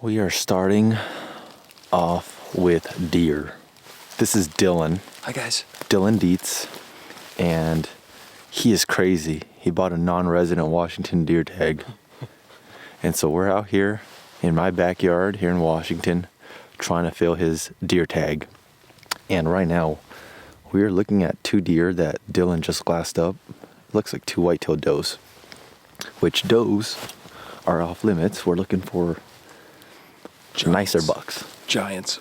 We are starting off with deer. This is Dillon. Hi guys. Dillon Dietz, and he is crazy. He bought a non-resident Washington deer tag. And so we're out here in my backyard here in Washington trying to fill his deer tag. And right now we are looking at two deer that Dillon just glassed up. Looks like two whitetail does, which does are off limits. We're looking for nicer bucks. Giants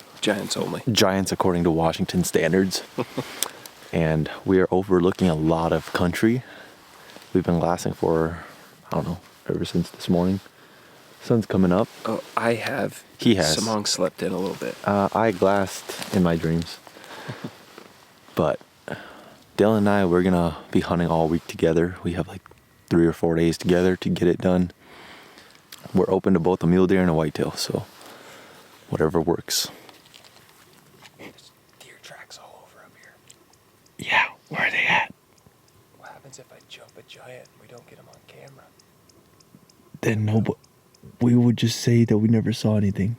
only. Giants according to Washington standards. And we are overlooking a lot of country. We've been glassing for, I don't know, ever since this morning. Sun's coming up. Oh, I have. He has. Samong slept in a little bit. I glassed in my dreams. But Dillon and I, we're going to be hunting all week together. We have like 3 or 4 days together to get it done. We're open to both a mule deer and a whitetail, so whatever works. There's deer tracks all over up here. Yeah, where are they at? What happens if I jump a giant and we don't get him on camera? Then we would just say that we never saw anything.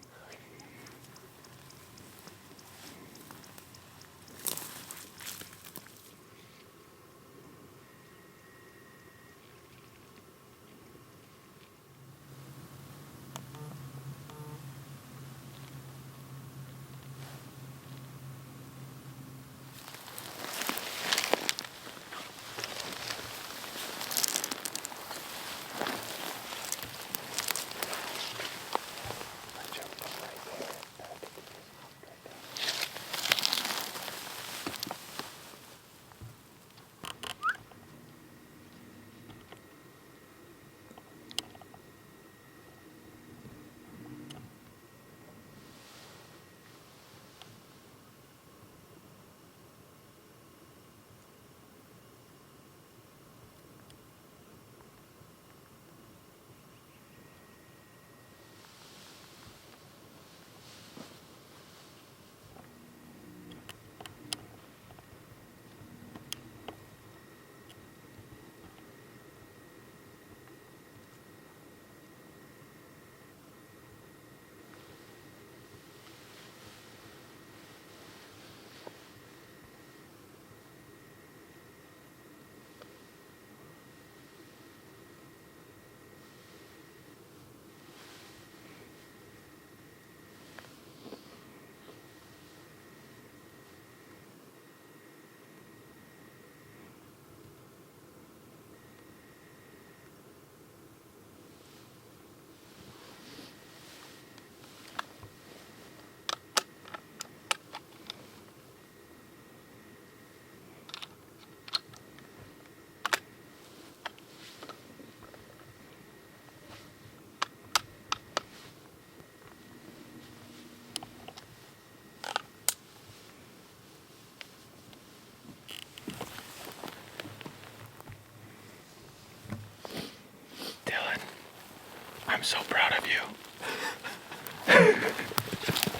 I'm so proud of you.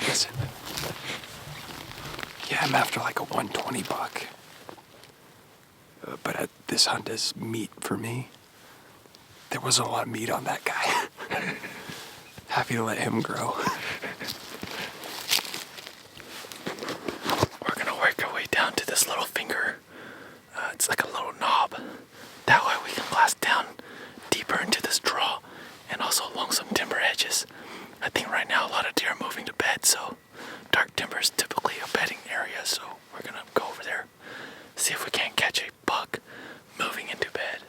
Listen. Yeah, I'm after like a 120 buck. But this hunt is meat for me. There wasn't a lot of meat on that guy. Happy to let him grow. We're gonna work our way down to this little finger. It's like a little knob. That way we can glass down deeper into this draw and also along some timber edges. I think right now a lot of deer are moving to bed, so dark timber is typically a bedding area, so we're gonna go over there, see if we can't catch a buck moving into bed.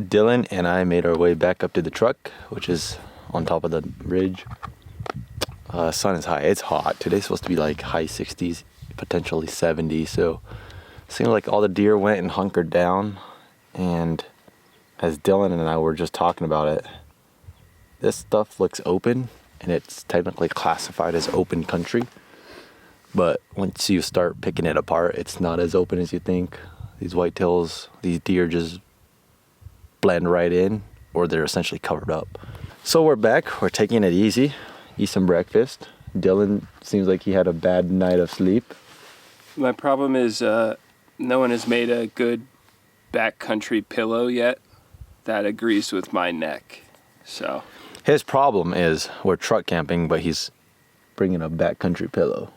Dillon and I made our way back up to the truck, which is on top of the ridge. Sun is high. It's hot. Today's supposed to be like high 60s, potentially 70. So it seemed like all the deer went and hunkered down. And as Dillon and I were just talking about it, this stuff looks open, and it's technically classified as open country. But once you start picking it apart, it's not as open as you think. These whitetails, these deer just blend right in, or they're essentially covered up. So we're back. We're taking it easy. Eat some breakfast. Dillon seems like he had a bad night of sleep. My problem is no one has made a good backcountry pillow yet that agrees with my neck. So His problem is we're truck camping, but he's bringing a backcountry pillow.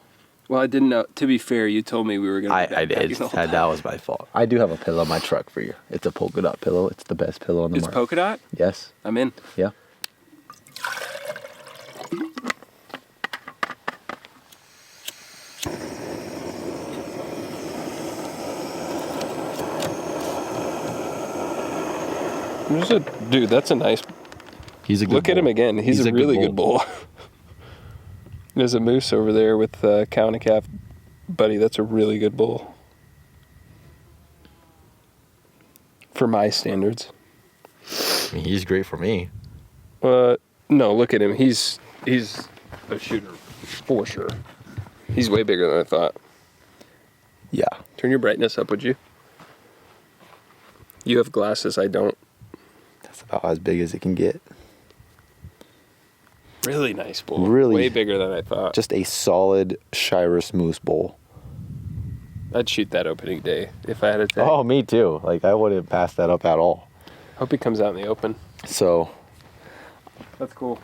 Well, I didn't know. To be fair, you told me we were going to. I did. That was my fault. I do have a pillow in my truck for you. It's a polka dot pillow. It's the best pillow on the It's market. polka dot? Yes. I'm in. Yeah. Dude, that's a nice. He's a good Look at him again. He's a really good bull. There's a moose over there with cow and a calf. Buddy, that's a really good bull. For my standards. I mean, he's great for me. No, look at him. He's a shooter for sure. He's way bigger than I thought. Yeah. Turn your brightness up, would you? You have glasses, I don't. That's about as big as it can get. Really nice bull. Really. Way bigger than I thought. Just a solid Shiras moose bull. I'd shoot that opening day if I had a tag. Oh, me too. Like, I wouldn't pass that up at all. Hope he comes out in the open. So, That's cool.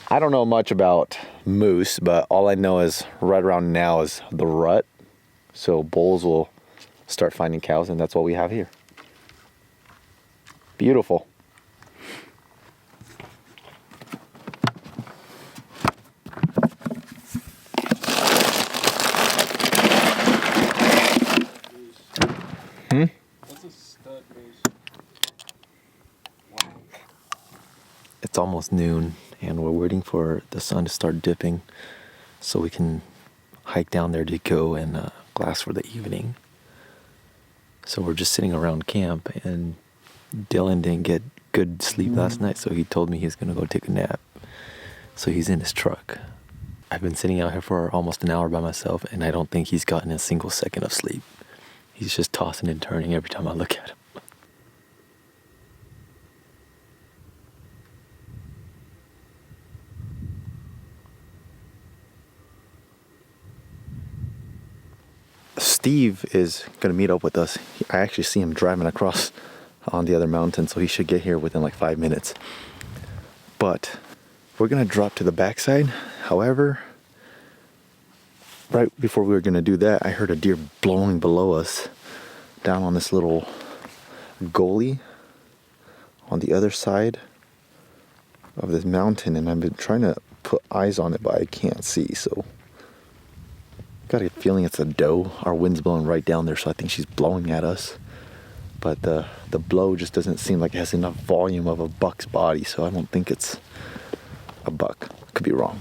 I don't know much about moose, but all I know is right around now is the rut. So bulls will start finding cows, and that's what we have here. Beautiful. That's a stud moose. It's almost noon, and we're waiting for the sun to start dipping so we can hike down there to go and glass for the evening. So we're just sitting around camp, and Dillon didn't get good sleep last night, so he told me he's going to go take a nap. So he's in his truck. I've been sitting out here for almost an hour by myself, and I don't think he's gotten a single second of sleep. He's just tossing and turning every time I look at him. Steve is going to meet up with us. I actually see him driving across on the other mountain, so he should get here within like 5 minutes. But we're going to drop to the backside. However, right before we were going to do that, I heard a deer blowing below us down on this little gully on the other side of this mountain, and I've been trying to put eyes on it, but I can't see, so got a feeling it's a doe. Our wind's blowing right down there, so I think she's blowing at us. But the blow just doesn't seem like it has enough volume of a buck's body, so I don't think it's a buck. Could be wrong.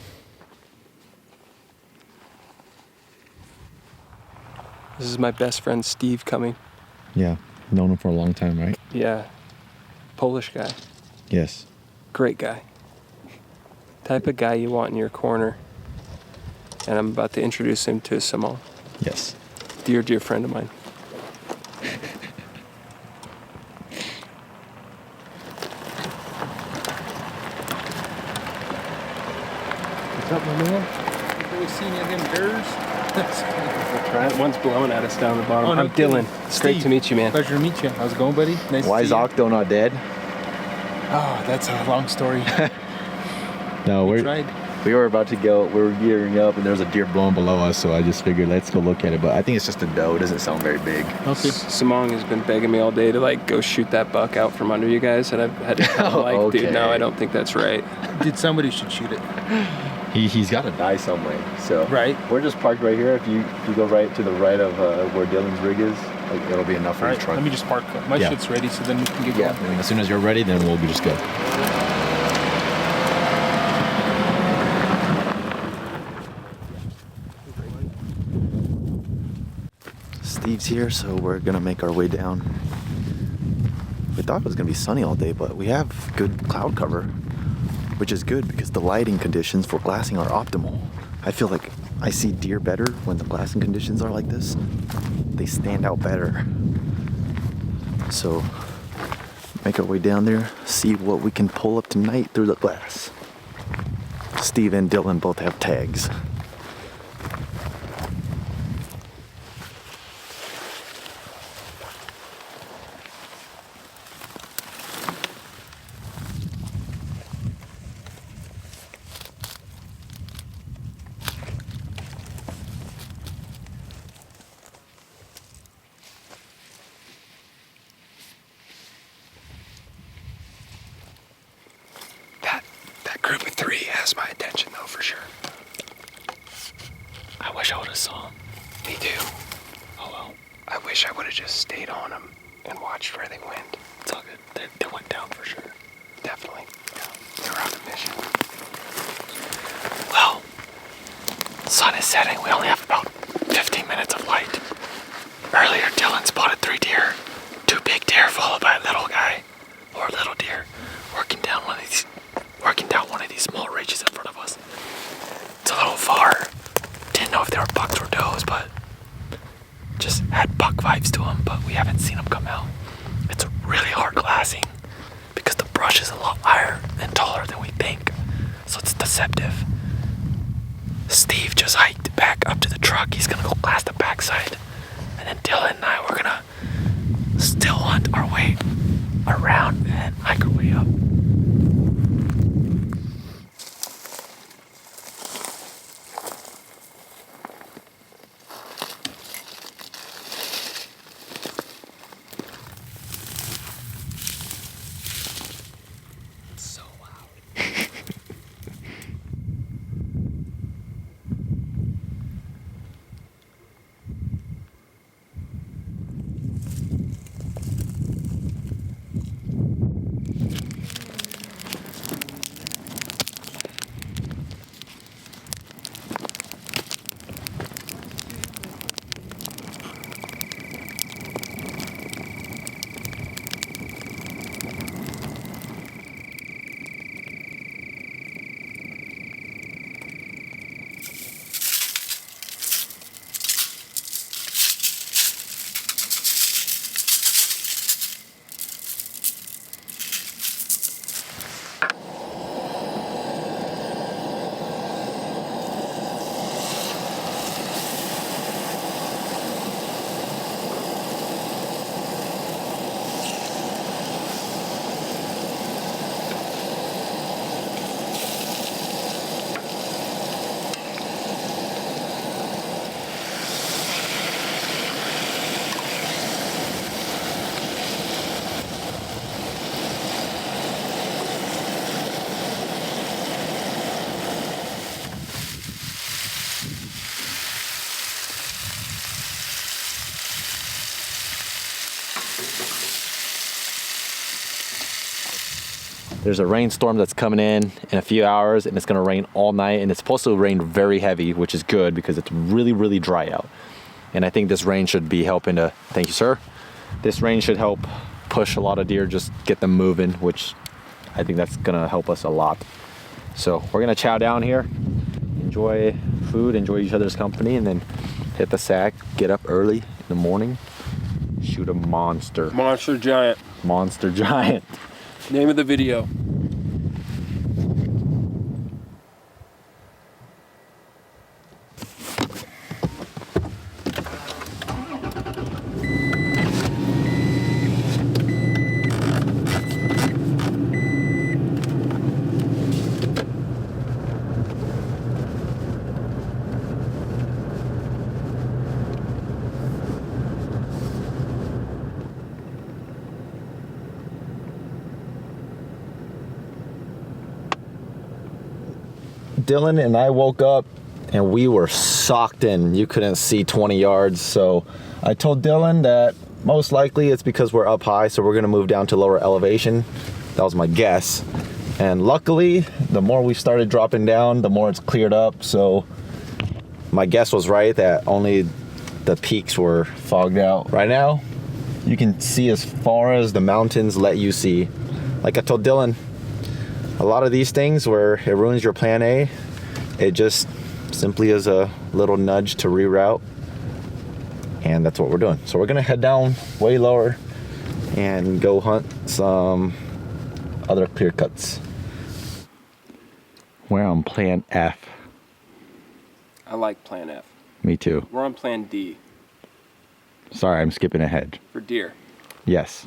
This is my best friend Steve coming. Yeah, known him for a long time, right? Yeah. Polish guy. Yes. Great guy. Type of guy you want in your corner. And I'm about to introduce him to Samong. Yes. Dear, dear friend of mine. What's up, my man? You really seen any of them birds? One's blowing at us down the bottom. Oh, no I'm Dillon. kidding. It's great Steve. to meet you, man. Pleasure to meet you. How's it going, buddy? Nice Why to is see you. Octo not dead? Oh, that's a long story. No, Tried. we were about to go. We were gearing up, and there was a deer blowing below us, so I just figured let's go look at it. But I think it's just a doe. It doesn't sound very big. Okay. Samong has been begging me all day to like go shoot that buck out from under you guys, and I've had to tell him, like, Okay. dude, no, I don't think that's right. Did somebody should shoot it? He's got to die some way. So Right. we're just parked right here. If you go right to the right of where Dillon's rig is, Like, it'll be enough for All your right, truck. let me just park. My Yeah. shit's ready, so then we can get Yeah, going. I mean, as soon as you're ready, then we'll be just good. Steve's here, so we're gonna make our way down. We thought it was gonna be sunny all day, but we have good cloud cover, which is good because the lighting conditions for glassing are optimal. I feel like I see deer better when the glassing conditions are like this. They stand out better. So, make our way down there, see what we can pull up tonight through the glass. Steve and Dillon both have tags. That group of 3 has my attention though, for sure. I wish I would have saw him. Me too. Oh well, I wish I would have just stayed on them and watched where they went. it's all good. They went down for sure. Definitely. Yeah. They're on a mission. Well, sun is setting. We only have about 15 minutes of light. Earlier, Dillon spotted 3 deer. 2 big deer followed by a little guy, or a little deer, working down one of these small ridges in front of us. It's a little far. Didn't know if they were bucks or does, but just had buck vibes to them, but we haven't seen them come out. It's really hard glassing because the brush is a lot higher and taller than we think, so it's deceptive. Steve just hiked back up to the truck. He's gonna go glass the backside, and then Dillon and I, we're gonna still hunt our way around and hike our way up. So loud. There's a rainstorm that's coming in a few hours, and it's gonna rain all night, and it's supposed to rain very heavy, which is good because it's really, really dry out. And I think this rain should be helping to, thank you, sir. This rain should help push a lot of deer, just get them moving, which I think that's gonna help us a lot. So we're gonna chow down here, enjoy food, enjoy each other's company, and then hit the sack, get up early in the morning, shoot a monster. Monster giant. Monster giant. Name of the video. Dillon and I woke up and we were socked in. You couldn't see 20 yards. So I told Dillon that most likely it's because we're up high, so we're gonna move down to lower elevation. That was my guess. And luckily, the more we started dropping down, the more it's cleared up. So my guess was right that only the peaks were fogged out. Right now, you can see as far as the mountains let you see. Like I told Dillon, a lot of these things where it ruins your plan A, it just simply is a little nudge to reroute. And that's what we're doing. So we're gonna head down way lower and go hunt some other clear cuts. We're on plan F. I like plan F. Me too. We're on plan D Sorry, I'm skipping ahead. for deer. Yes.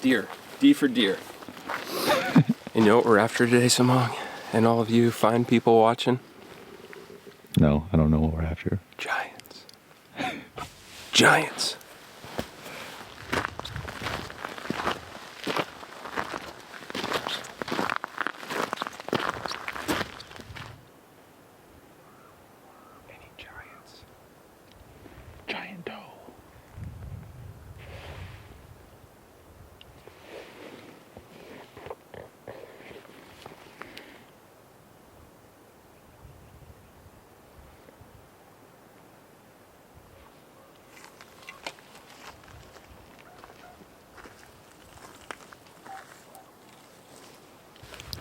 Deer. D for deer. You know what we're after today, Samong? And all of you fine people watching? No, I don't know what we're after. Giants. Giants. Any giants? Giant doe.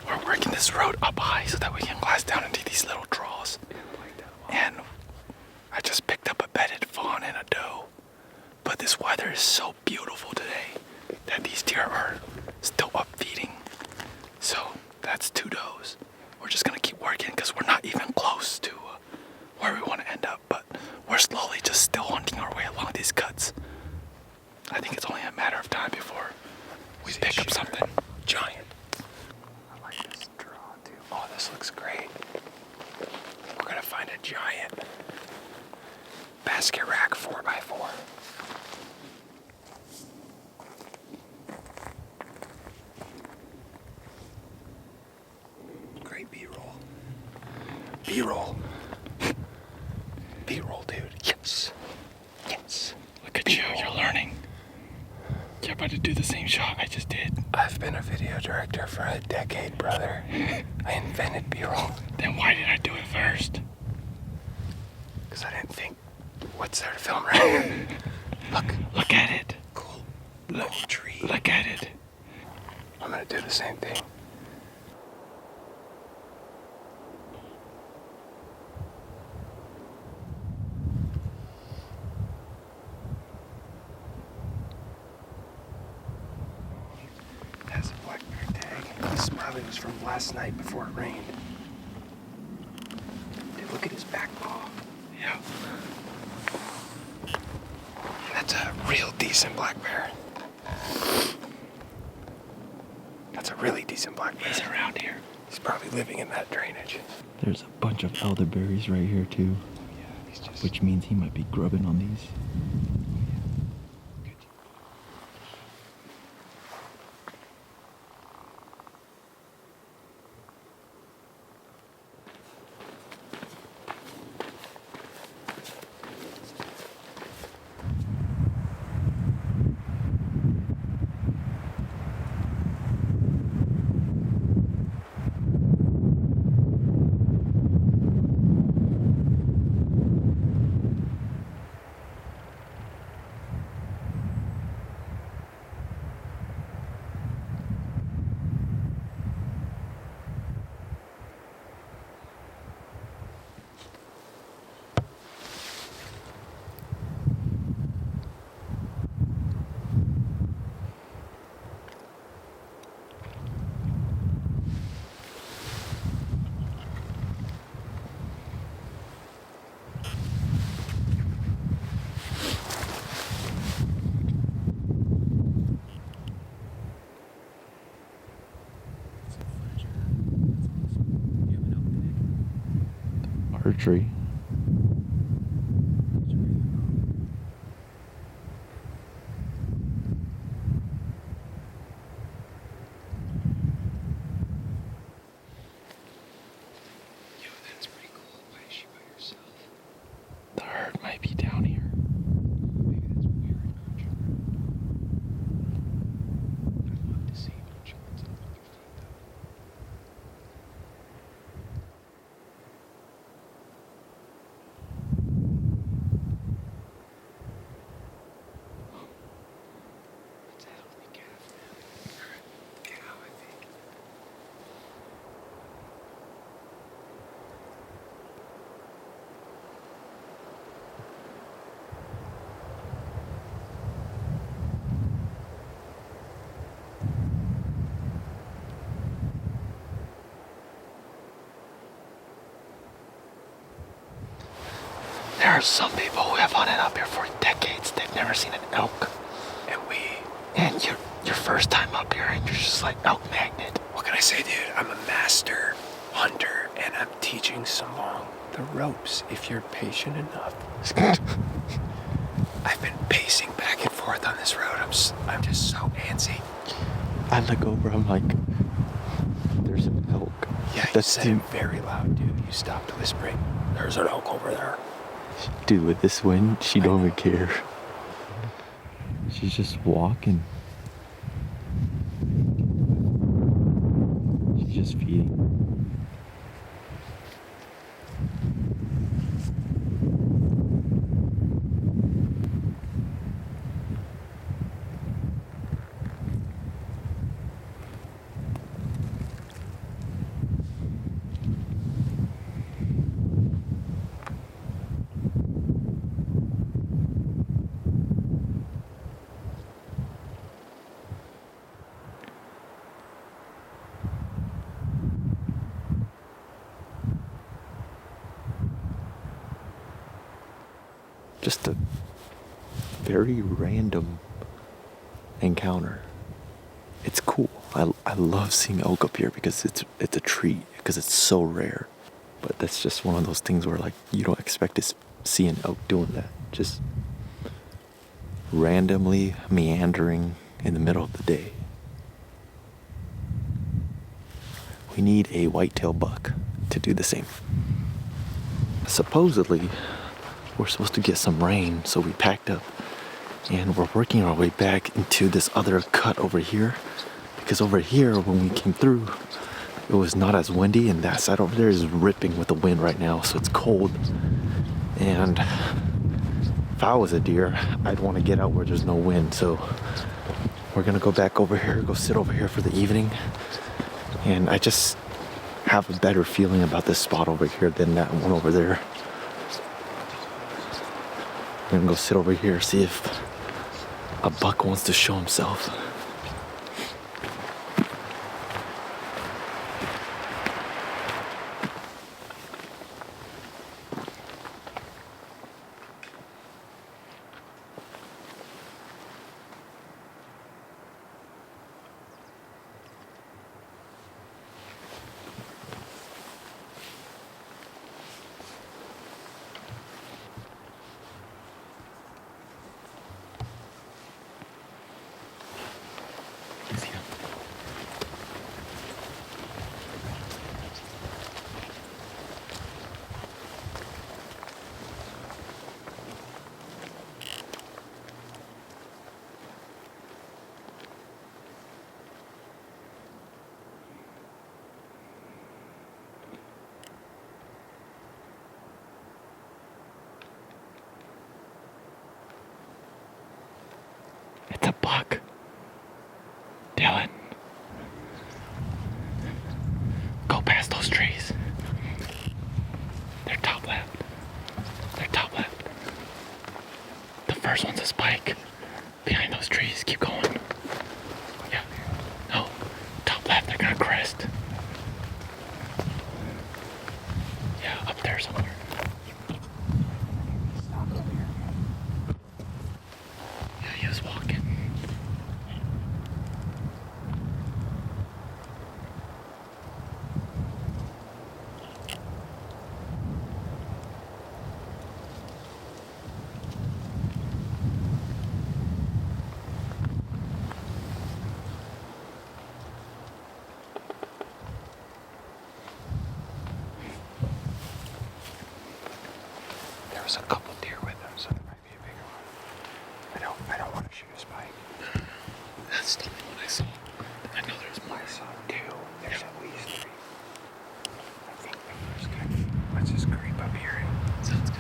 We're working this road up high so that we can glass down into these little draws. And I just picked up a bedded fawn and a doe. But this weather is so beautiful today that these deer are still up feeding. So that's 2 does. We're just gonna keep working because we're not even close to where we want to end up. But we're slowly just still hunting our way along these cuts. I think it's only a matter of time before we pick up something giant. I like this draw too. Oh, this looks great. We're gonna find a giant basket rack 4x4. Great B-roll. B-roll. B-roll, dude. Yes. Yes. Look at you, you're learning. You're about to do the same shot I just did. I've been a video director for a decade, brother. I invented B-roll. Then why did I do it first? Because I didn't think, what's there to film right here? Look at it. Cool. Look, tree. Look at it. I'm gonna do the same thing. It has a black bear tag. This probably was from last night before it rained. Dude, look at his back paw. Yeah. That's a real decent black bear. That's a really decent black bear. He's around here. He's probably living in that drainage. There's a bunch of elderberries right here too, Yeah, he's just... which means he might be grubbing on these. Good. Archery. Yo, that's pretty cool. Wait. There's some people who have hunted up here for decades. They've never seen an elk. And your first time up here, and you're just like elk magnet. What can I say, dude? I'm a master hunter, and I'm teaching Samong the ropes if you're patient enough. I've been pacing back and forth on this road. I'm just so antsy. I look over, I'm like, there's an elk. Yeah, you said it very loud, dude. You stopped whispering. There's an elk over there. Dude, with this wind, she don't even care. She's just walking. She's just feeding. Just a very random encounter. It's cool. I love seeing elk up here because it's a treat, because it's so rare. But that's just one of those things where like you don't expect to see an elk doing that. Just randomly meandering in the middle of the day. We need a whitetail buck to do the same. Supposedly, we're supposed to get some rain, so we packed up and we're working our way back into this other cut over here, because over here when we came through it was not as windy, and that side over there is ripping with the wind right now, so it's cold. And if I was a deer, I'd want to get out where there's no wind, so we're gonna go back over here, go sit over here for the evening. And I just have a better feeling about this spot over here than that one over there. We're gonna go sit over here, see if a buck wants to show himself. It's a buck. Dillon. Go past those trees. They're top left. They're top left. The first one's a spike. Behind those trees. Keep going. Yeah. No. Top left. They're gonna crest. Yeah, up there somewhere. Yeah, he was walking. There was a couple deer with them, so there might be a bigger one. I don't want to shoot a spike. That's the one I saw. I know there's more. I saw two. There's at least three. I think we're just gonna let's just creep up here. Sounds good.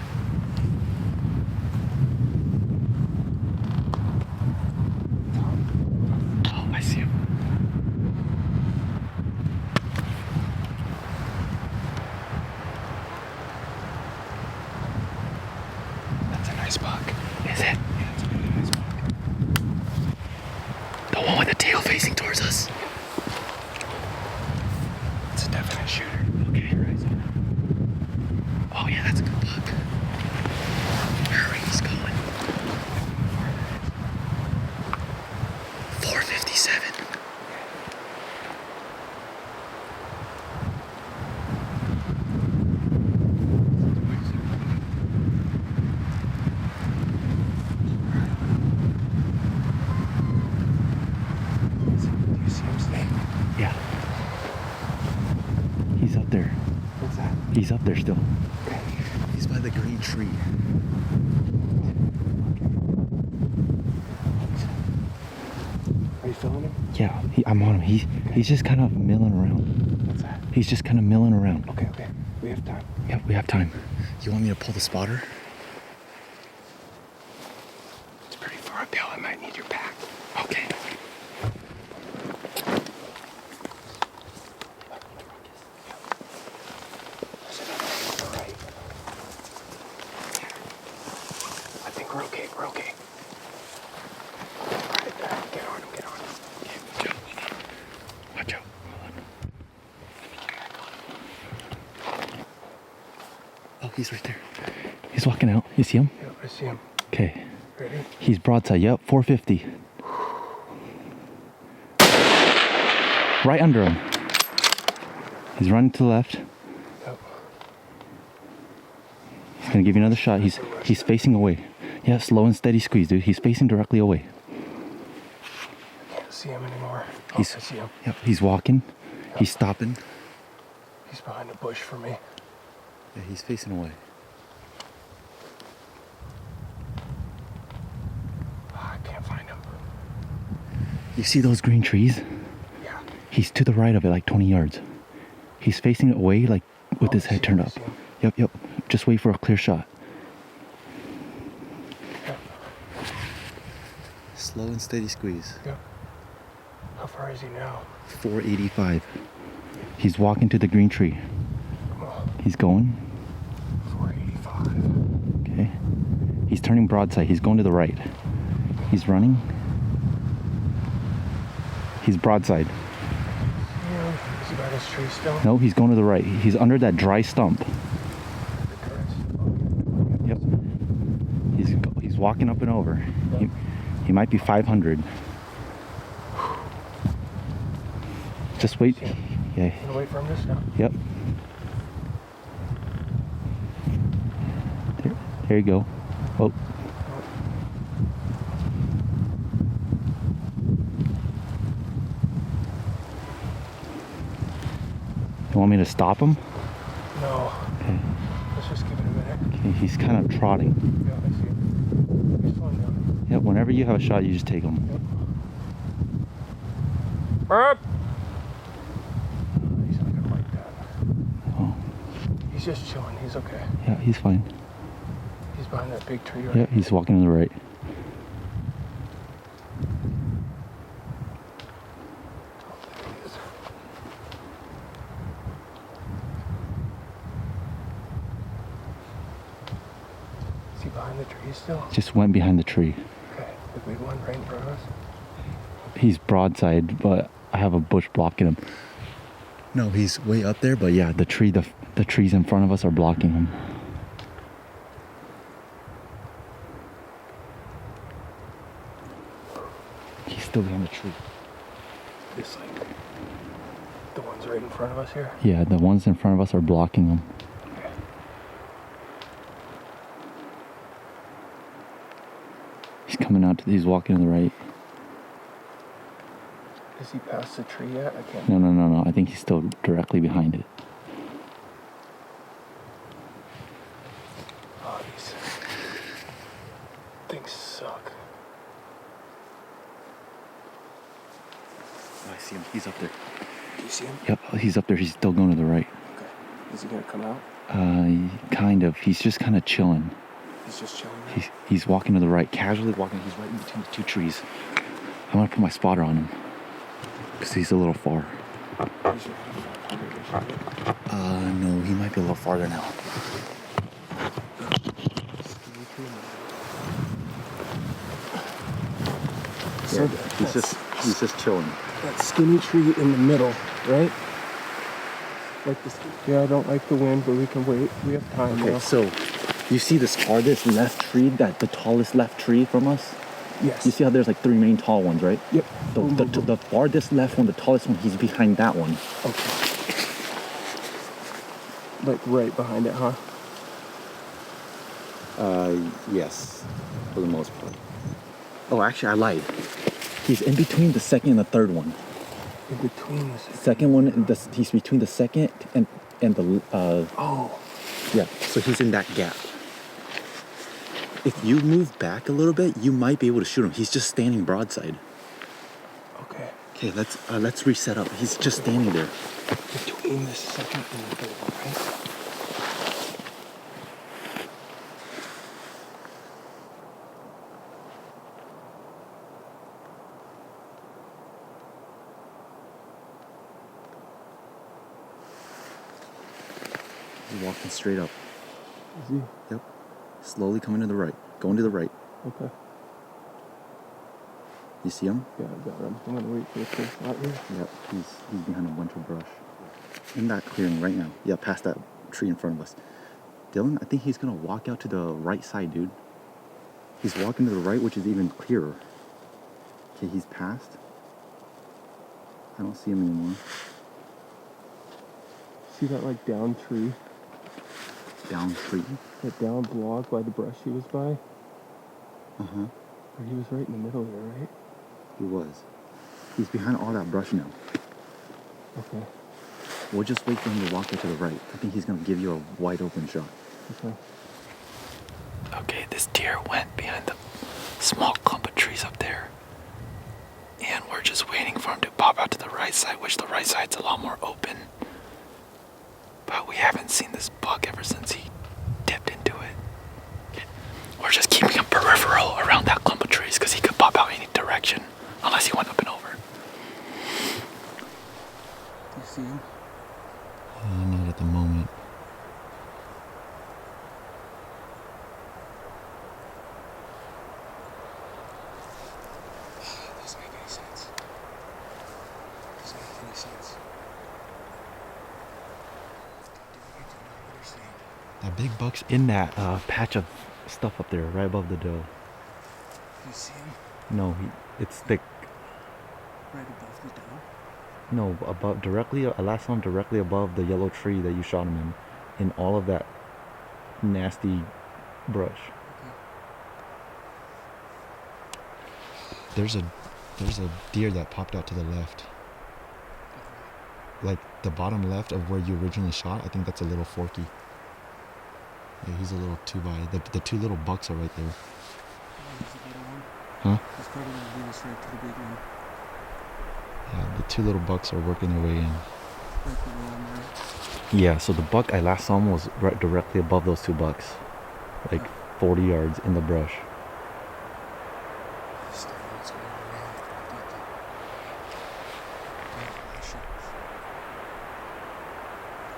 Oh, I see him. That's a nice buck. Is it? Yeah, it's a really nice buck. The one with the tail facing towards us. It's a definite shooter. Okay. Oh yeah, that's a good buck. 27. Do you see him staying? Yeah. He's up there. What's that? He's up there still. Okay. He's by the green tree. Are you feeling him? Yeah, I'm on him. He's just kind of milling around. What's that? He's just kind of milling around. Okay. We have time. Yep, we have time. You want me to pull the spotter? It's pretty far uphill. I might need your pack. Okay. All right. I think we're okay. We're okay. All right, get on him. Okay, watch out. Hold on. Oh, he's right there. He's walking out. You see him? Yeah, I see him. Okay. Ready? He's broadside. Yep, 450. Right under him. He's running to the left. Yep. He's gonna give you another shot. He's facing away. Yeah, slow and steady squeeze, dude. He's facing directly away. Can't see him anymore. I see him. Yep, he's walking. Yep. He's stopping. He's behind a bush for me. Yeah, he's facing away. I can't find him. You see those green trees? Yeah. He's to the right of it, like 20 yards. He's facing away, like with his head turned up. Yep. Just wait for a clear shot. Yep. Slow and steady squeeze. Yep. How far is he now? 485. He's walking to the green tree. Oh, He's going. 485. Okay. He's turning broadside. He's going to the right. He's running. He's broadside. Yeah. Is he by this tree still? No, he's going to the right. He's under that dry stump. Yep. He's walking up and over. He might be 500. Just wait. Yeah. I'm gonna wait for him to stop. Yep. There you go. Oh. You want me to stop him? No. Okay. Let's just give it a minute. Okay, he's kind of trotting. Yeah, I see him. He's slowing down. Yep, whenever you have a shot, you just take him. Yep. Burp! He's not gonna like that. Oh. He's just chilling. He's okay. Yeah, he's fine. He's behind that big tree right Yeah, he's walking to the right. there he is. Is he behind the tree still? Just went behind the tree. Okay. The big one right in front of us? He's broadside, but I have a bush blocking him. No, he's way up there, but yeah, the trees in front of us are blocking him. He's still behind the tree. This like the ones right in front of us here? Yeah, the ones in front of us are blocking him. Okay. He's coming out, he's walking to the right. Is he past the tree yet? I can't. No. I think he's still directly behind it. Oh, these things suck. Oh, I see him. He's up there. Do you see him? Yep, he's up there. He's still going to the right. Okay. Is he gonna come out? Kind of. He's just kind of chilling. He's just chilling now? He's walking to the right, casually walking. He's right in between the two trees. I'm gonna put my spotter on him because he's a little far. No, he might be a little farther now. So He's just chilling. that skinny tree in the middle, right? Like this. Yeah, I don't like the wind, but we can wait. We have time now. Okay, so you see this farthest left tree, the tallest left tree from us? Yes. You see how there's like 3 main tall ones, right? Yep. The farthest left one, the tallest one, he's behind that one. Okay. Like right behind it, huh? Yes, for the most part. Oh, actually, I lied. He's in between the second and the third one. In between the Second one, he's between the second and the. Oh. Yeah, so he's in that gap. If you move back a little bit, you might be able to shoot him. He's just standing broadside. Okay. Okay, let's reset up. He's just standing there. Between the second and the third one, right? He's walking straight up. Is he? Yep. Slowly coming to the right. Going to the right. Okay. You see him? Yeah, I got him. I'm gonna wait for the first shot here. Yep. He's behind a bunch of brush. In that clearing right now. Yeah, past that tree in front of us. Dillon, I think he's gonna walk out to the right side, dude. He's walking to the right, which is even clearer. Okay, he's past. I don't see him anymore. See that like down tree? Down tree? That down log by the brush he was by? Uh-huh. Or he was right in the middle there, right? He was. He's behind all that brush now. Okay. We'll just wait for him to walk out to the right. I think he's gonna give you a wide open shot. Okay. Okay, this deer went behind the small clump of trees up there. And we're just waiting for him to pop out to the right side, which the right side's a lot more open. But we haven't seen this buck ever since he dipped into it. Okay. We're just keeping him peripheral around that clump of trees because he could pop out any direction unless he went up and over. Do you see him? Not at the moment. Doesn't make any sense. Doesn't make any sense. I do not understand. That big buck's in that patch of stuff up there, right above the doe. Do you see him? No, it's thick. Right above the doe? No, about directly. I last saw him directly above the yellow tree that you shot him in all of that nasty brush. Okay. There's a deer that popped out to the left, like the bottom left of where you originally shot. I think that's a little forky. Yeah, he's a little too by. The two little bucks are right there. He's the little one. Huh? He's probably gonna lead us right to the big one. Yeah, the two little bucks are working their way in. Right to the one there. Yeah, so the buck I last saw him was right directly above those two bucks, like 40 yards in the brush. This thing is going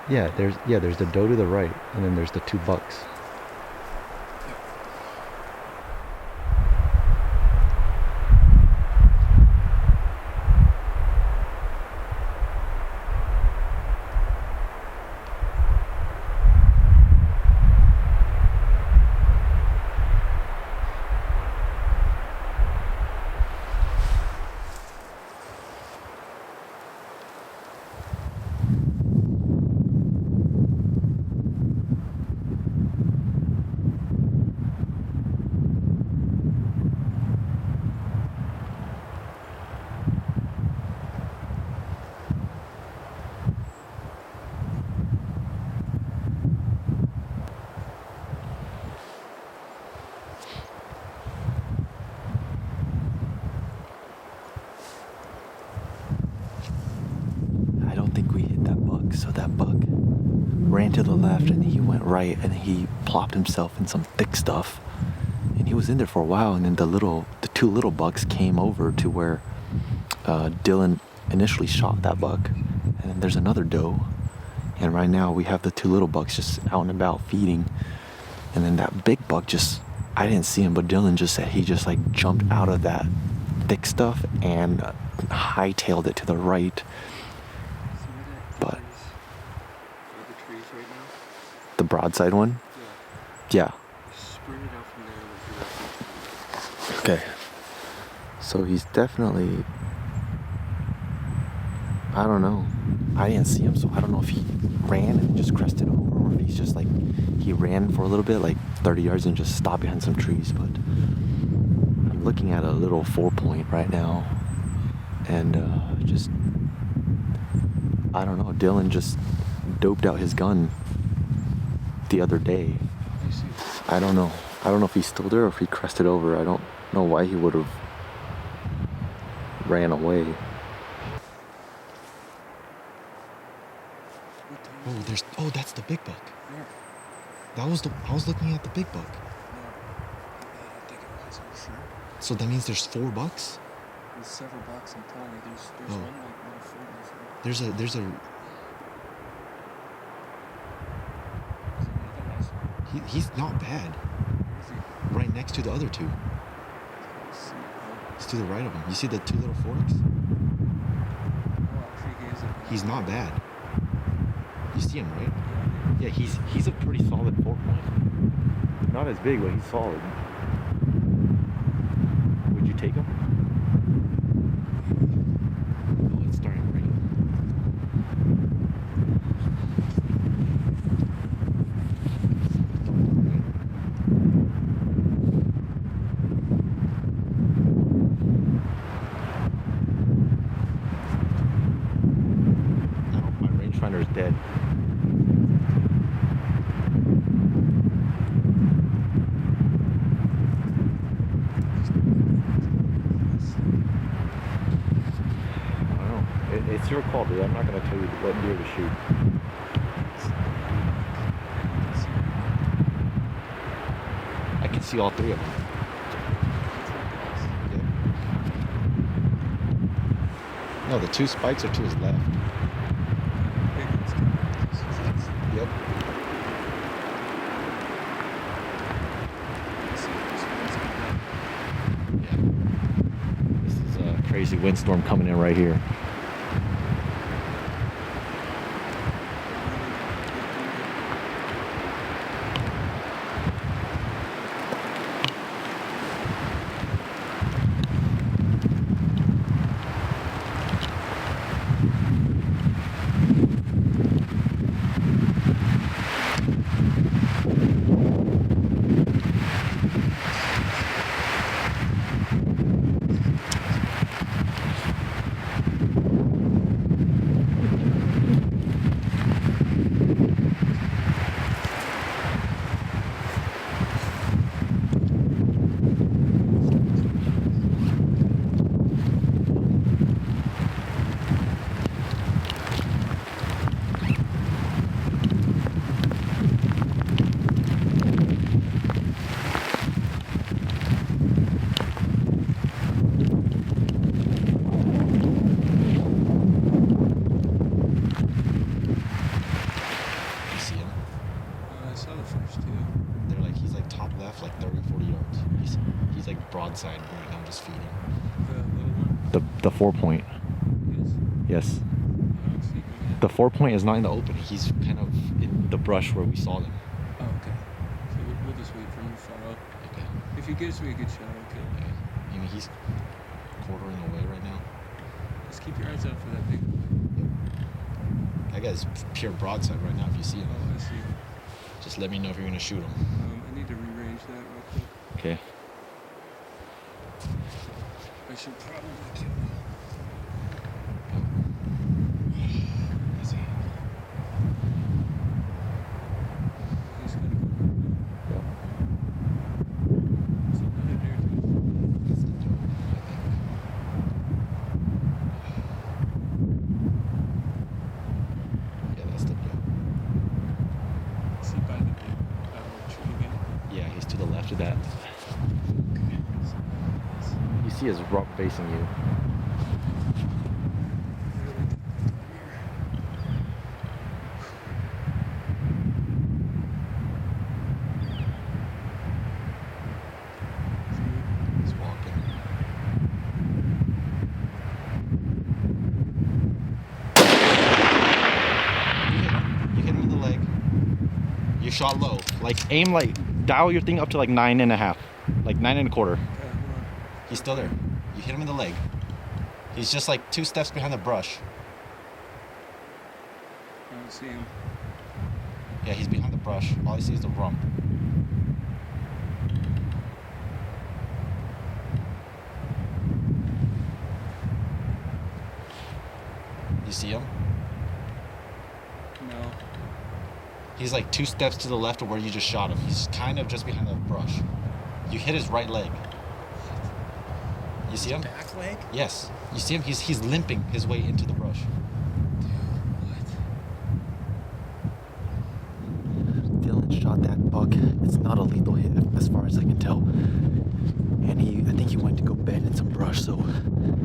around. There's the doe to the right, and then there's the two bucks. I don't think we hit that buck, so that buck ran to the left and he went right and he plopped himself in some thick stuff and he was in there for a while, and then the two little bucks came over to where Dillon initially shot that buck, and then there's another doe, and right now we have the two little bucks just out and about feeding, and then that big buck I didn't see him, but Dillon just said he just like jumped out of that thick stuff and hightailed it to the right. But the trees right now? the broadside one? Yeah. Yeah. Sprint it out from there. Okay. So he's definitely, I don't know. I didn't see him, so I don't know if he ran and just crested over, or if he's just like, he ran for a little bit, like 30 yards and just stopped behind some trees. But I'm looking at a little 4-point right now, and just, I don't know, Dillon just doped out his gun the other day. I don't know. I don't know if he's still there or if he crested over. I don't know why he would have ran away. Oh, that's the big buck. I was looking at the big buck. I don't think it was. Are you sure? So that means there's 4 bucks? There's several bucks, I'm telling you. There's Oh. one like 140. There's a he's not bad. Right next to the other 2. He's to the right of him. You see the 2 little forks? He's not bad. You see him, right? Yeah, he's a pretty solid 4-point. Not as big, but he's solid. Would you take him? Oh, it's starting to rain. My rangefinder's dead. It's your call, dude. I'm not going to tell you what deer to shoot. I can see all 3 of them. Yep. No, the 2 spikes are to his left. Yep. Yeah. This is a crazy windstorm coming in right here. Broadside right now, just feeding. The little one? The 4-point. Yes. The 4-point is not in the open. He's kind of in the brush where we saw them. Oh, okay. So we'll just wait for him to follow. Okay. If he gives me a good shot, okay. Yeah. I mean, he's quartering away right now. Just keep your eyes out for that big one. That guy's pure broadside right now. If you see him, Oh, I see. just let me know if you're gonna shoot him. I need to rearrange that real quick. Okay. I should probably kill him. Is he? He's gonna go right now. There's another deer too. That's the doe, I think. Yeah, that's the doe. Is he by the big tree again? Yeah, he's to the left of that. Okay. You see his rump facing you. He's walking. You hit him in the leg. You shot low. Like aim, like dial your thing up to like 9.5, like 9 1/4. Okay, hold on. He's still there. You hit him in the leg. He's just like 2 steps behind the brush. I don't see him. Yeah, he's behind the brush. All I see is the rump. You see him? No. He's like 2 steps to the left of where you just shot him. He's kind of just behind the brush. You hit his right leg. You see him? Back leg? Yes. You see him? He's limping his way into the brush. Dillon shot that buck. It's not a lethal hit as far as I can tell. And I think he went to go bed in some brush. So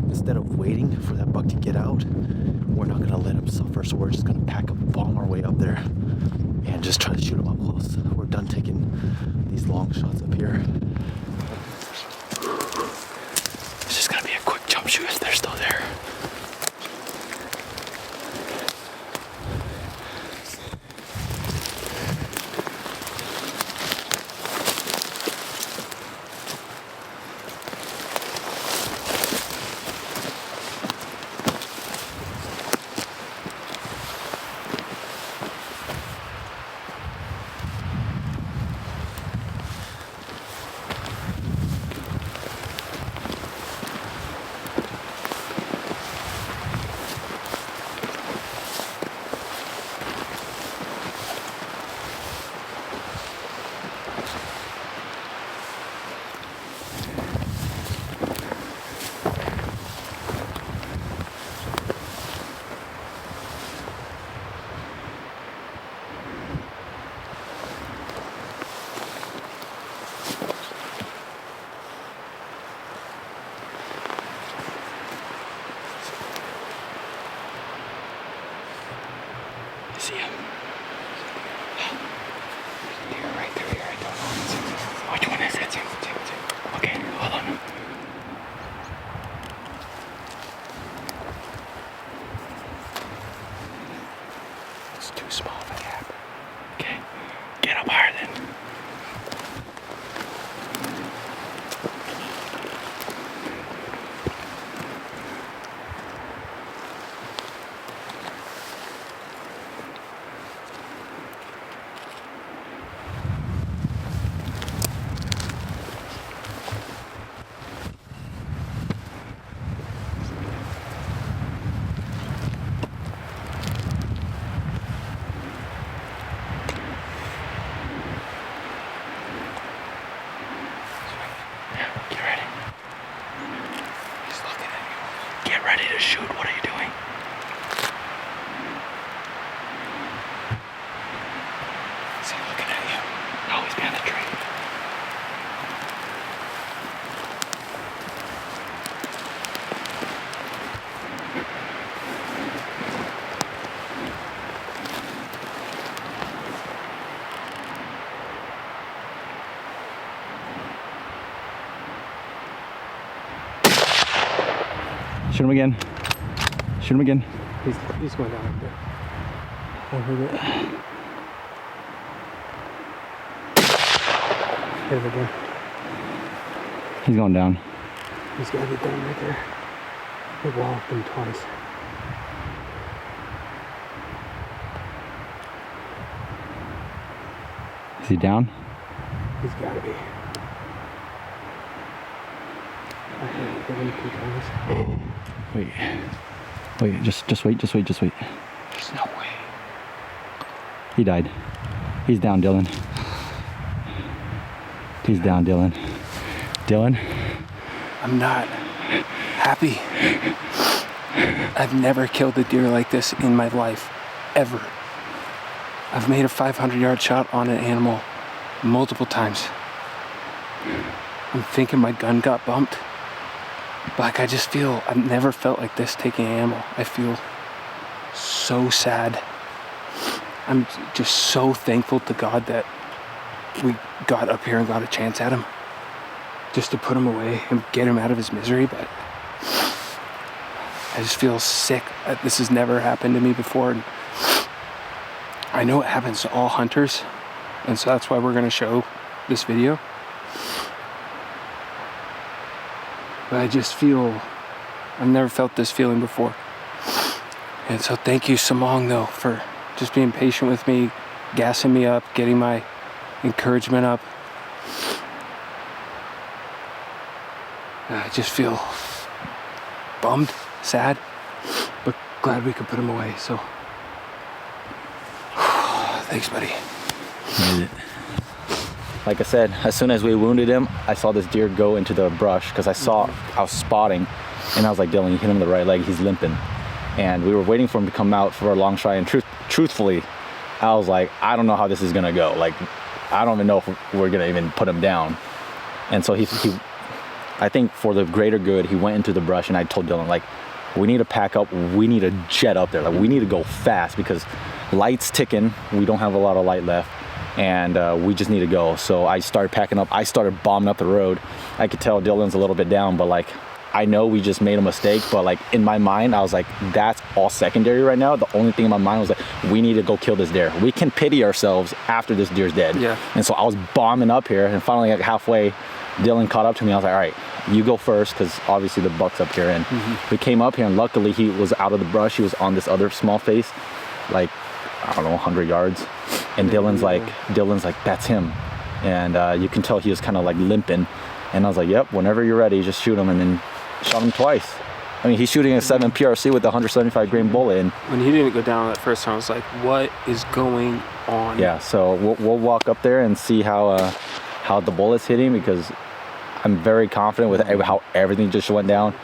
instead of waiting for that buck to get out, we're not gonna let him suffer. So we're just gonna pack a bomb our way up there and just try to shoot him up close. We're done taking these long shots up here. It's just gonna be a quick jump shoot if they're still there. See him? You're right through here. I don't know. Which one is it? Okay, hold on. It's too small of a gap. Okay, get up higher then. Ready to shoot. What are you doing? Is he looking at you? No, he's behind the tree. Shoot him again. Shoot him again. He's going down up there. I heard it. Hit him again. He's going down. He's got to be down right there. He walloped him twice. Is he down? He's got to be. I heard him hit him 2 times. Wait, just wait. There's no way. He died. He's down, Dillon. He's down, Dillon. Dillon? I'm not happy. I've never killed a deer like this in my life, ever. I've made a 500-yard shot on an animal multiple times. I'm thinking my gun got bumped. Like, I just feel, I've never felt like this taking an animal. I feel so sad. I'm just so thankful to God that we got up here and got a chance at him. Just to put him away and get him out of his misery, but I just feel sick. This has never happened to me before. And I know it happens to all hunters, and so that's why we're going to show this video. But I just feel, I've never felt this feeling before. And so thank you, Samong, though, for just being patient with me, gassing me up, getting my encouragement up. I just feel bummed, sad, but glad we could put him away, so. Thanks, buddy. Made it. Like I said, as soon as we wounded him, I saw this deer go into the brush because I was spotting, and I was like, Dillon, you hit him in the right leg, he's limping. And we were waiting for him to come out for a long shot, and truthfully, I was like, I don't know how this is gonna go. Like, I don't even know if we're gonna even put him down. And so he I think for the greater good, he went into the brush, and I told Dillon, like, we need to pack up, we need to jet up there, like we need to go fast because light's ticking, we don't have a lot of light left, and we just need to go. So I started packing up, I started bombing up the road. I could tell Dillon's a little bit down, but like, I know we just made a mistake, but like in my mind, I was like, that's all secondary right now. The only thing in my mind was like, we need to go kill this deer. We can pity ourselves after this deer's dead. Yeah. And so I was bombing up here, and finally like halfway, Dillon caught up to me. I was like, all right, you go first, because obviously the buck's up here. And we came up here, and luckily he was out of the brush. He was on this other small face, like, I don't know, 100 yards. And Dillon's like, that's him. And you can tell he was kind of like limping. And I was like, yep, whenever you're ready, just shoot him. And then shot him twice. I mean, he's shooting a 7 PRC with a 175 grain bullet. And when he didn't go down that first time, I was like, what is going on? yeah, so we'll walk up there and see how the bullet's hitting, because I'm very confident with how everything just went down.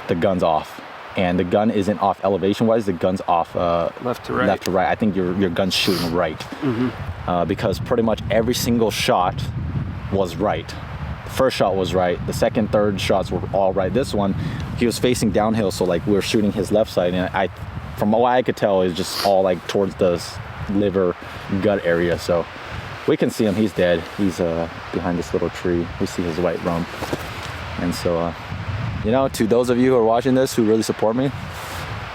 The gun's off, and the gun isn't off elevation wise, the gun's off left to right. I think your gun's shooting right. Because pretty much every single shot was right. The first shot was right, the second, third shots were all right. This one, he was facing downhill, so like we were shooting his left side, and from what I could tell, it was just all like towards the liver gut area. So we can see him, he's dead. He's behind this little tree. We see his white rump. And so, you know, to those of you who are watching this who really support me,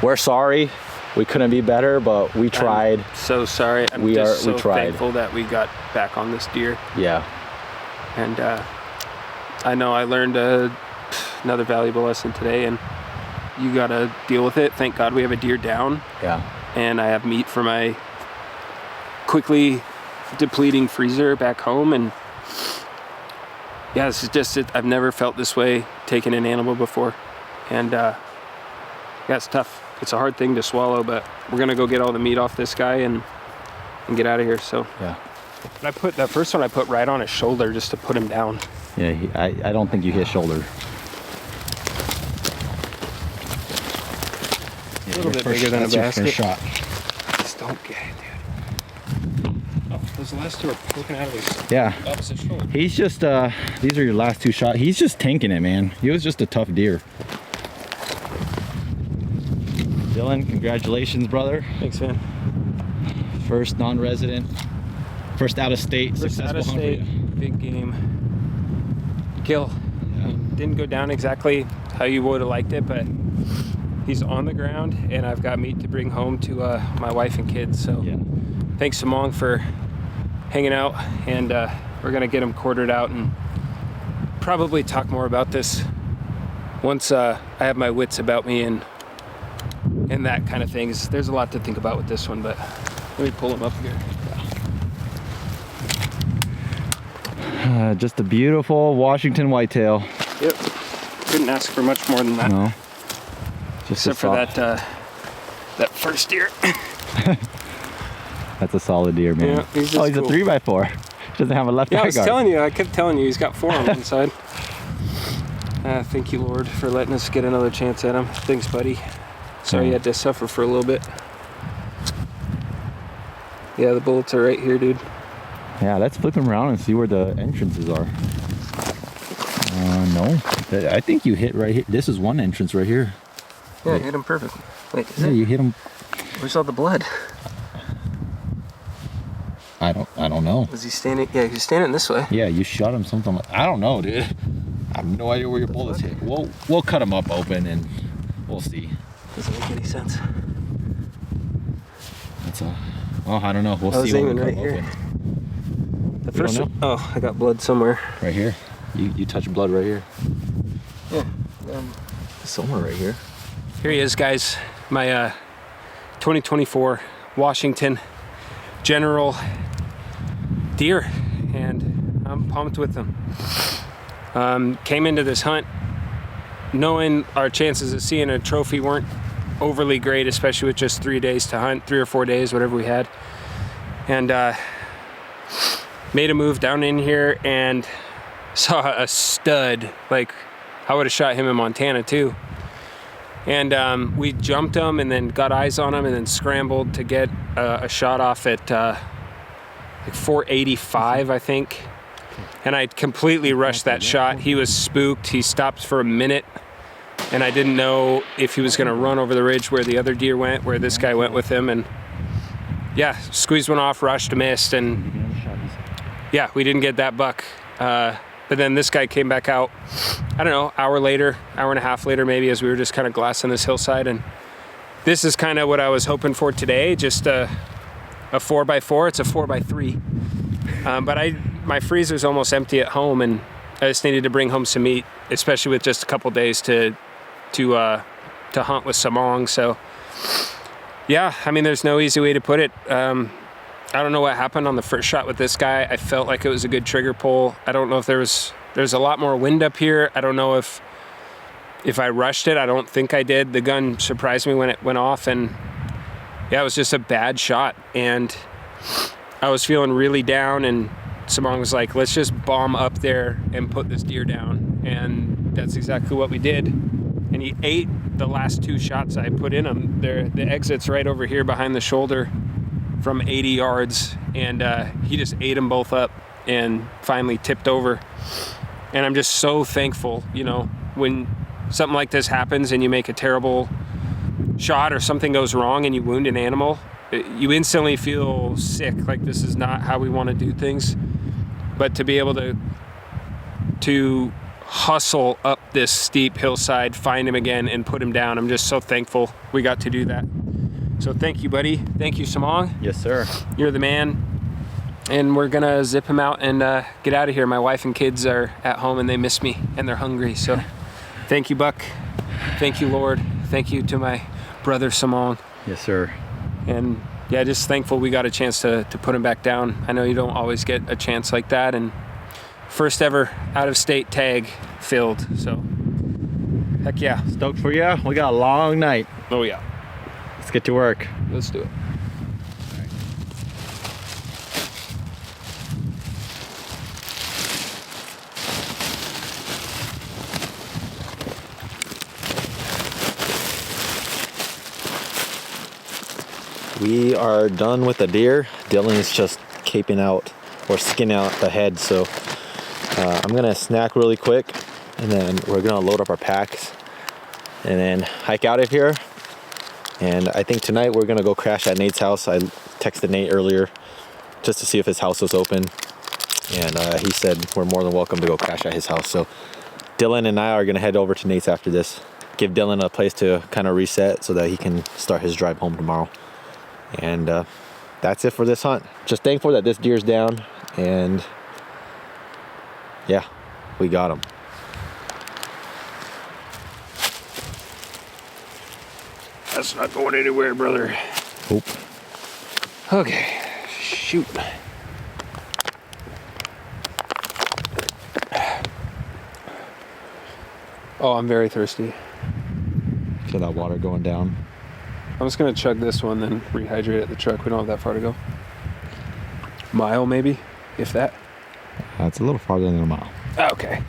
we're sorry. We couldn't be better, but we tried. I'm so sorry. I'm so thankful that we got back on this deer. Yeah. And I know I learned another valuable lesson today, and you gotta deal with it. Thank God we have a deer down. Yeah. And I have meat for my quickly depleting freezer back home, and yeah, this is just it. I've never felt this way taking an animal before, and yeah, it's tough. It's a hard thing to swallow, but we're gonna go get all the meat off this guy and get out of here. So yeah, I put that first one I put right on his shoulder just to put him down. Yeah, I don't think you hit shoulder. A little bit bigger than a basket. Shot. Just don't get it, dude. Oh, those last two are poking out of his opposite shoulder. He's just, these are your last two shots. He's just tanking it, man. He was just a tough deer. Dillon, congratulations, brother. Thanks, man. First non-resident, first out-of-state successful hunt for you. Big game kill. Yeah. Didn't go down exactly how you would have liked it, but he's on the ground, and I've got meat to bring home to my wife and kids. So yeah. Thanks, Samong, for hanging out, and we're gonna get him quartered out and probably talk more about this once I have my wits about me and that kind of things. There's a lot to think about with this one, but let me pull him up here. Just a beautiful Washington whitetail. Yep. Couldn't ask for much more than that. No. Just except for that first deer. That's a solid deer, man. Yeah, he's cool. A 3x4. He doesn't have a left eye guard. I kept telling you, he's got 4 on one side. Thank you, Lord, for letting us get another chance at him. Thanks, buddy. Sorry you had to suffer for a little bit. Yeah, the bullets are right here, dude. Yeah, let's flip him around and see where the entrances are. No. I think you hit right here. This is one entrance right here. Yeah, you hit him perfect. Wait, is it? You hit him. Where's all the blood? I don't know. Was he standing? Yeah, he's standing this way. Yeah, you shot him something like, I don't know, dude. I have no idea where your bullets hit. We'll cut him up open and we'll see. Doesn't make any sense. I don't know. We'll see. Aiming right here. Open. The first one. Oh, I got blood somewhere. Right here. You touch blood right here. Yeah. Somewhere right here. Here he is, guys. My 2024 Washington General deer, and I'm pumped with them. Came into this hunt knowing our chances of seeing a trophy weren't overly great, especially with just 3 days to hunt, 3 or 4 days, whatever we had. And made a move down in here and saw a stud. Like, I would have shot him in Montana too. And we jumped him and then got eyes on him and then scrambled to get a shot off at like 485, I think. And I completely rushed that shot. He was spooked. He stopped for a minute, and I didn't know if he was going to run over the ridge where the other deer went, where this guy went with him. And yeah, squeezed one off, rushed, missed, and yeah, we didn't get that buck. But then this guy came back out, I don't know, hour and a half later maybe, as we were just kind of glassing this hillside. And this is kind of what I was hoping for today, just a 4x4. It's a 4x3. But my freezer's almost empty at home, and I just needed to bring home some meat, especially with just a couple days to hunt with Samong. So yeah, I mean, there's no easy way to put it. I don't know what happened on the first shot with this guy. I felt like it was a good trigger pull. I don't know if there's a lot more wind up here. I don't know if I rushed it. I don't think I did. The gun surprised me when it went off, and yeah, it was just a bad shot. And I was feeling really down, and Samong was like, let's just bomb up there and put this deer down. And that's exactly what we did. And he ate the last 2 shots I put in him. The exit's right over here behind the shoulder from 80 yards, and he just ate them both up and finally tipped over. And I'm just so thankful, you know, when something like this happens and you make a terrible shot or something goes wrong and you wound an animal, you instantly feel sick, like this is not how we want to do things. But to be able to hustle up this steep hillside, find him again, and put him down, I'm just so thankful we got to do that. So thank you, buddy. Thank you, Samong. Yes, sir. You're the man. And we're gonna zip him out and get out of here. My wife and kids are at home and they miss me and they're hungry. So thank you, Buck. Thank you, Lord. Thank you to my brother, Samong. Yes, sir. And yeah, just thankful we got a chance to put him back down. I know you don't always get a chance like that. And first ever out-of-state tag filled. So heck yeah. Stoked for you. We got a long night. Oh yeah. Let's get to work. Let's do it. We are done with the deer. Dillon is just caping out or skinning out the head. So I'm gonna snack really quick, and then we're gonna load up our packs and then hike out of here. And I think tonight we're gonna go crash at Nate's house. I texted Nate earlier just to see if his house was open, and he said we're more than welcome to go crash at his house. So Dillon and I are gonna head over to Nate's after this, give Dillon a place to kind of reset so that he can start his drive home tomorrow. And that's it for this hunt. Just thankful that this deer's down, and yeah, we got him. That's not going anywhere, brother. Oop. Okay, shoot. Oh, I'm very thirsty. Feel that water going down. I'm just gonna chug this one, then rehydrate at the truck. We don't have that far to go. Mile maybe, if that. It's a little farther than a mile. Okay.